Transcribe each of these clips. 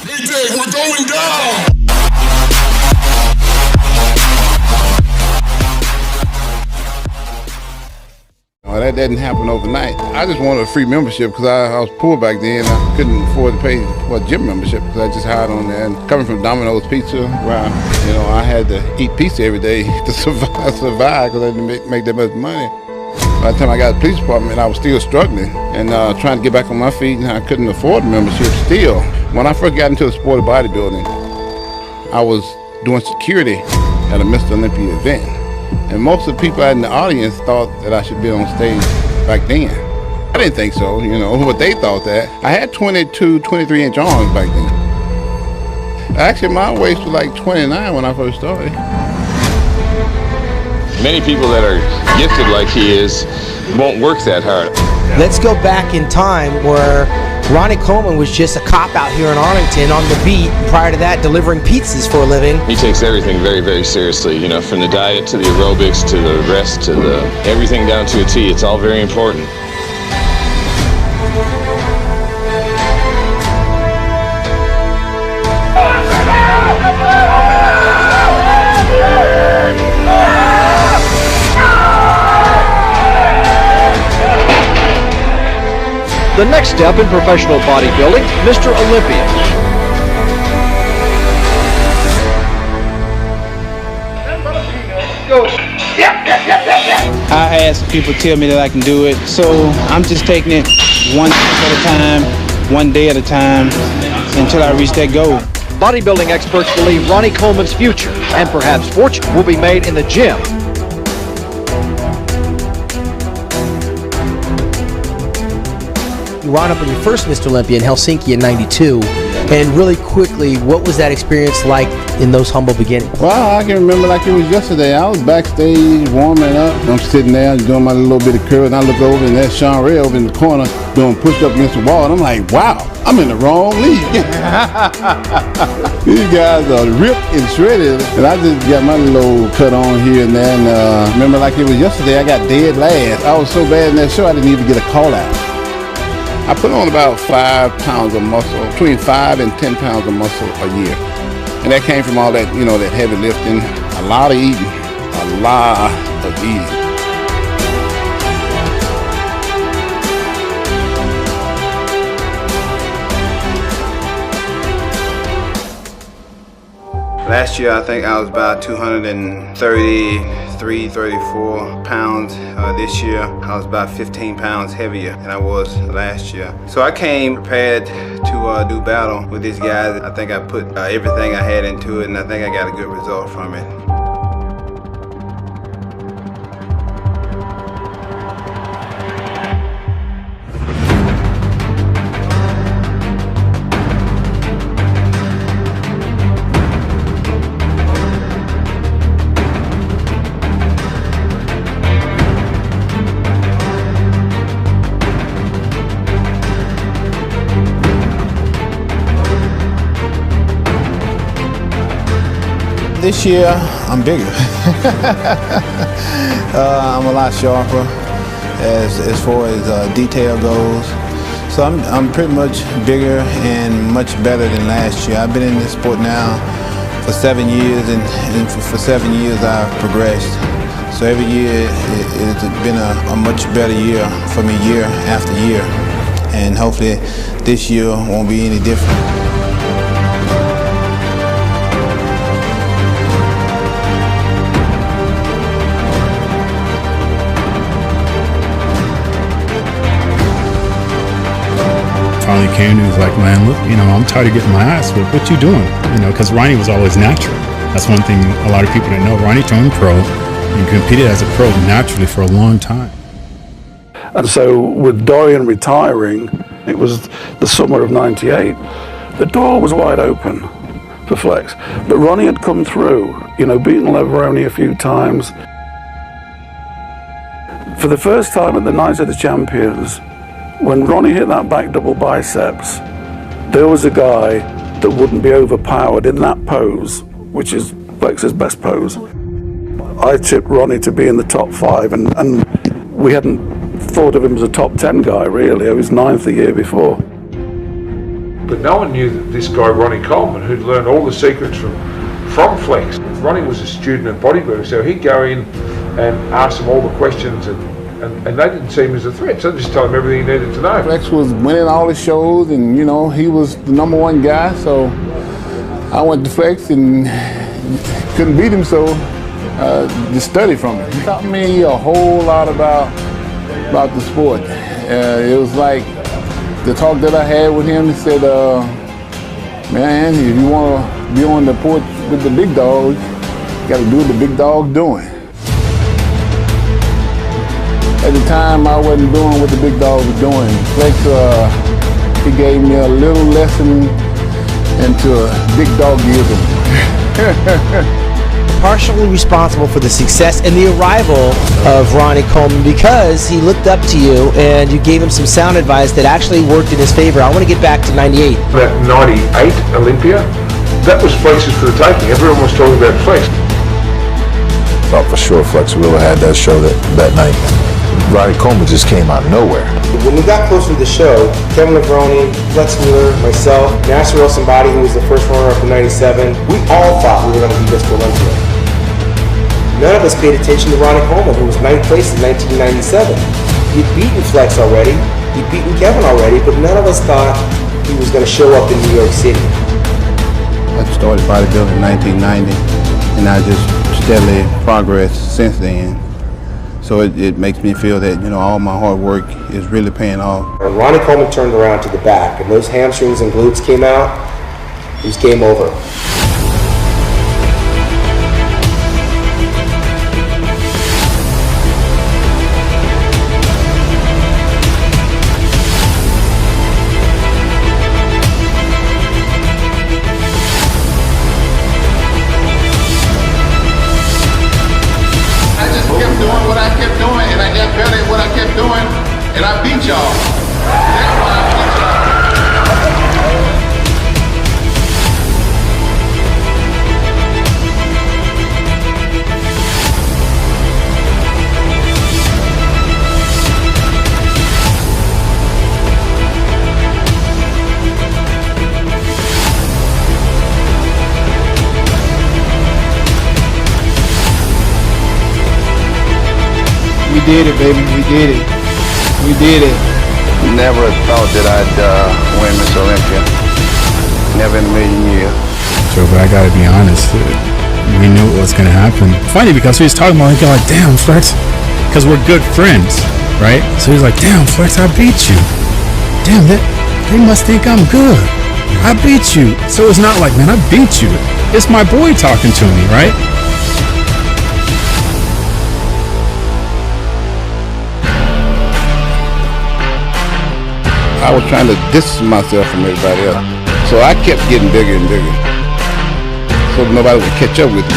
DJ, we're going down! Well, that didn't happen overnight. I just wanted a free membership because I was poor back then. I couldn't afford to pay for a gym membership because I just hired on there. And coming from Domino's Pizza, where I had to eat pizza every day to survive because I didn't make that much money. By the time I got to the police department, I was still struggling and trying to get back on my feet, and I couldn't afford a membership still. When I first got into the sport of bodybuilding, I was doing security at a Mr. Olympia event. And most of the people in the audience thought that I should be on stage back then. I didn't think so, but they thought that. I had 22, 23-inch arms back then. Actually, my waist was like 29 when I first started. Many people that are gifted like he is won't work that hard. Let's go back in time where Ronnie Coleman was just a cop out here in Arlington on the beat, and prior to that delivering pizzas for a living. He takes everything very, very seriously, from the diet to the aerobics to the rest to everything down to a T. It's all very important. The next step in professional bodybuilding, Mr. Olympia. I had some people tell me that I can do it, so I'm just taking it one step at a time, one day at a time, until I reach that goal. Bodybuilding experts believe Ronnie Coleman's future and perhaps fortune will be made in the gym. You wound up in your first Mr. Olympia in Helsinki in '92, and really quickly, what was that experience like in those humble beginnings? Well, I can remember like it was yesterday. I was backstage warming up. I'm sitting there doing my little bit of curl, and I look over and there's Sean Ray over in the corner doing push-up against the wall, and I'm like, wow, I'm in the wrong league. These guys are ripped and shredded, and I just got my little cut on here and there, and remember like it was yesterday, I got dead last. I was so bad in that show, I didn't even get a call out. I put on about 5 pounds of muscle, between 5 and 10 pounds of muscle a year. And that came from all that, that heavy lifting, a lot of eating, a lot of eating. Last year, I think I was about 233, 34 pounds. This year, I was about 15 pounds heavier than I was last year. So I came prepared to do battle with these guys. I think I put everything I had into it, and I think I got a good result from it. This year, I'm bigger. I'm a lot sharper as far as detail goes. So I'm pretty much bigger and much better than last year. I've been in this sport now for 7 years, and for 7 years I've progressed. So every year it's been a much better year for me, year after year. And hopefully this year won't be any different. Finally came to me, was like, man, look, I'm tired of getting my ass whipped. What you doing? Because Ronnie was always natural. That's one thing a lot of people didn't know. Ronnie turned pro and competed as a pro naturally for a long time. And so with Dorian retiring, it was the summer of '98, the door was wide open for flex. But Ronnie had come through, beaten Lovrino a few times. For the first time at the Night of the Champions, when Ronnie hit that back double biceps, there was a guy that wouldn't be overpowered in that pose, which is Flex's best pose. I tipped Ronnie to be in the top 5, and we hadn't thought of him as a top 10 guy, really. He was 9th the year before. But no one knew that this guy, Ronnie Coleman, who'd learned all the secrets from Flex. Ronnie was a student at Bodybuilder, so he'd go in and ask them all the questions, and they didn't see him as a threat, so they just tell him everything he needed to know. Flex was winning all the shows, and you know, he was the #1 guy, so I went to Flex and couldn't beat him, so just studied from him. He taught me a whole lot about the sport. It was like the talk that I had with him. He said, man, if you want to be on the porch with the big dog, you got to do what the big dog's doing. At the time, I wasn't doing what the big dog was doing. Flex, he gave me a little lesson into big doggism. Partially responsible for the success and the arrival of Ronnie Coleman because he looked up to you and you gave him some sound advice that actually worked in his favor. I want to get back to 98. That 98 Olympia, that was Flex's for the taking. Everyone was talking about Flex. Thought for sure Flex really had that show that night. Ronnie Coleman just came out of nowhere. When we got closer to the show, Kevin Lovrino, Flex Mueller, myself, Nasser El-Sambadi, who was the first runner-up in 97, we all thought we were going to beat Mr. Olympia. None of us paid attention to Ronnie Coleman, who was 9th place in 1997. He'd beaten Flex already, he'd beaten Kevin already, but none of us thought he was going to show up in New York City. I started bodybuilding in 1990, and I just steadily progressed since then. So it makes me feel that, you know, all my hard work is really paying off. When Ronnie Coleman turned around to the back and those hamstrings and glutes came out, it was game over. And I beat y'all. That's why I beat We did it, baby. We did it. We did it. Never thought that I'd win Miss Olympia. Never in a million years. So, but I gotta be honest, we knew what was gonna happen. Funny because he was talking about it, like, damn, Flex, because we're good friends, right? So he's like, damn, Flex, I beat you. Damn, they must think I'm good. I beat you. So it's not like, man, I beat you. It's my boy talking to me, right? I was trying to distance myself from everybody else. So I kept getting bigger and bigger, so nobody would catch up with me.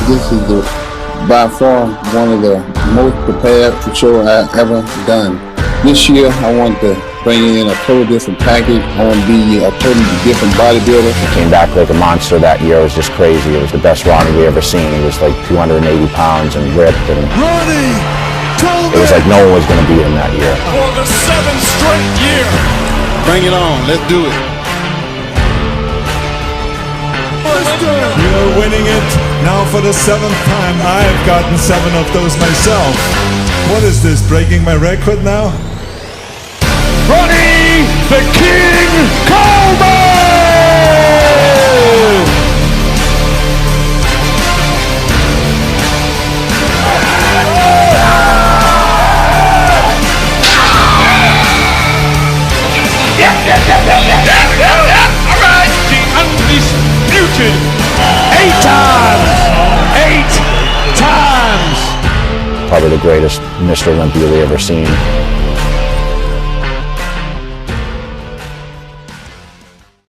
This is by far one of the most prepared show I've ever done. This year, I want to bring in a totally different package. I want to be a totally different bodybuilder. He came back like a monster that year. It was just crazy. It was the best Ronnie we ever seen. He was like 280 pounds and ripped, and it was like no one was going to beat him that year. For the 7th straight year. Bring it on. Let's do it. You're winning it. Now for the 7th time. I've gotten 7 of those myself. What is this, breaking my record now? Ronnie the King Coleman! All right, the undisputed 8 times. probably the greatest Mr. Olympia we ever seen.